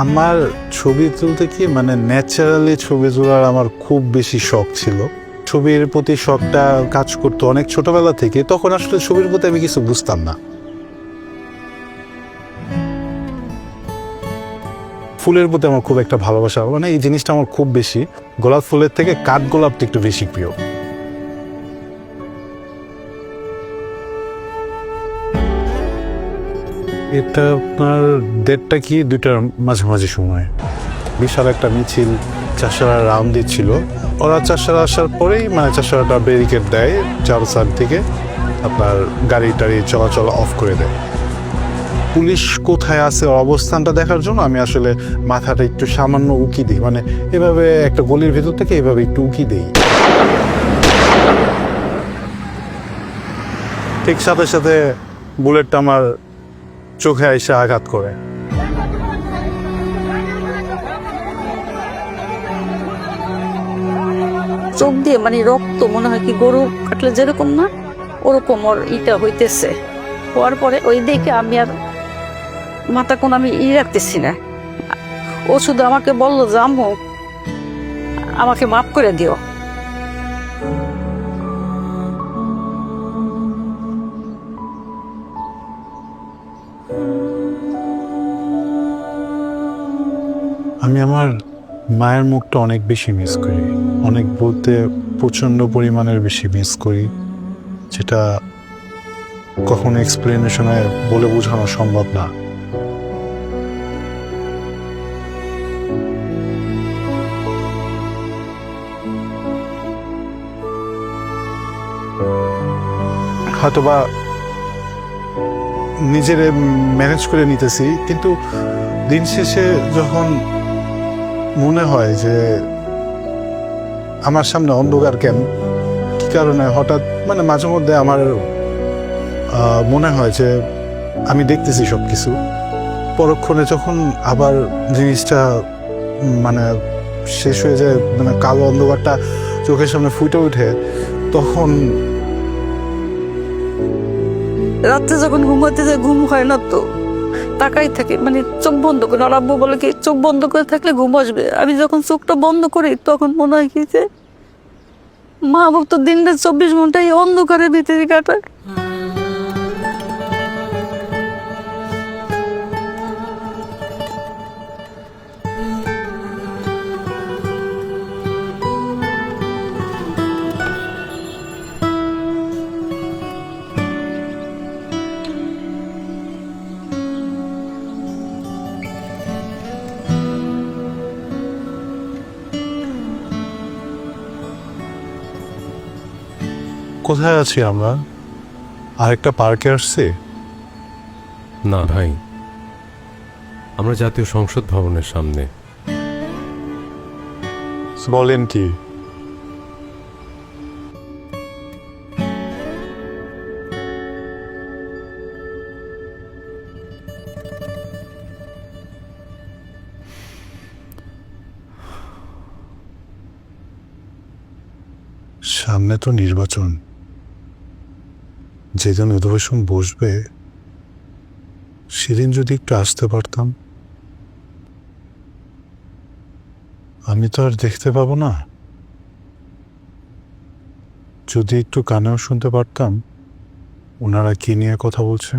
আমার ছবি তুলতে কি মানে ন্যাচারালি ছবি তোলার আমার খুব বেশি শখ ছিল। ছবির প্রতি শখটা কাজ করতো অনেক ছোটবেলা থেকে। তখন আসলে ছবির প্রতি আমি কিছু বুঝতাম না। ফুলের প্রতি আমার খুব একটা ভালোবাসা, মানে এই জিনিসটা আমার খুব বেশি। গোলাপ ফুলের থেকে কাঠ গোলাপটা একটু বেশি প্রিয়। এটা আপনার ডেটটা কি 2টার মাঝামাঝি সময় বিশাল একটা মিছিল চাষারা রাউন্ড দিচ্ছিল। ওরা চাষারা আসার পরেই মানে চাষারাটা ব্যারিকেড দেয় চার সাইড থেকে, আপনার গাড়ি টাড়ি চলাচল অফ করে দেয়। পুলিশ কোথায় আছে ওর অবস্থানটা দেখার জন্য আমি আসলে মাথাটা একটু সামান্য উকি দিই, মানে এভাবে একটা গলির ভেতর থেকে এভাবে একটু উকি দিই। ঠিক সাথে সাথে বুলেটটা আমার চোখে এসে আঘাত করে। চোখ দিয়ে মানে রক্ত, মনে হয় কি গরু কাটলে যেরকম না ওরকম ওর ইটা হইতেছে। হওয়ার পরে ওই দেখে আমি আর মাথা কোন আমি রাখতেছি না। ও শুধু আমাকে বললো যে আম্মু আমাকে মাফ করে দিও। আমি আমার মায়ের মুখটা অনেক বেশি মিস করি, অনেক বলতে প্রচণ্ড পরিমাণের বেশি মিস করি, যেটা কখনো এক্সপ্লেনেশনে বলে বোঝানো সম্ভব না। হয়তোবা নিজেরে ম্যানেজ করে নিতেছি, কিন্তু দিন শেষে যখন মনে হয় যে আমার সামনে অন্ধকার কেন, কি কারণে হঠাৎ মানে মাঝে মধ্যে আমার মনে হয় যে আমি দেখতেছি সব কিছু, পরক্ষণে যখন আবার জিনিসটা মানে শেষ হয়ে যায়, মানে কালো অন্ধকারটা চোখের সামনে ফুটে ওঠে, তখন রাত্রে যখন ঘুমাতে যায় ঘুম হয় না, তো তাকাই থাকে, মানে চোখ বন্ধ করে। আর আব্বু বলে কি চোখ বন্ধ করে থাকলে ঘুম আসবে। আমি যখন চোখটা বন্ধ করি তখন মনে হয় কি যে মা বাবা তো দিনটা 24 ঘন্টা এই অন্ধকারের ভিতরে কাটায়। কোথায় আছি আমরা? আরেকটা পার্কে আসছি? না ভাই, আমরা জাতীয় সংসদ ভবনের সামনে। বলেন কি? সামনে তো নির্বাচন, যেদিন অধিবেশন বসবে সেদিন যদি একটু আসতে পারতাম। আমি তো আর দেখতে পাবো না, যদি একটু কানেও শুনতে পারতাম ওনারা কি নিয়ে কথা বলছে।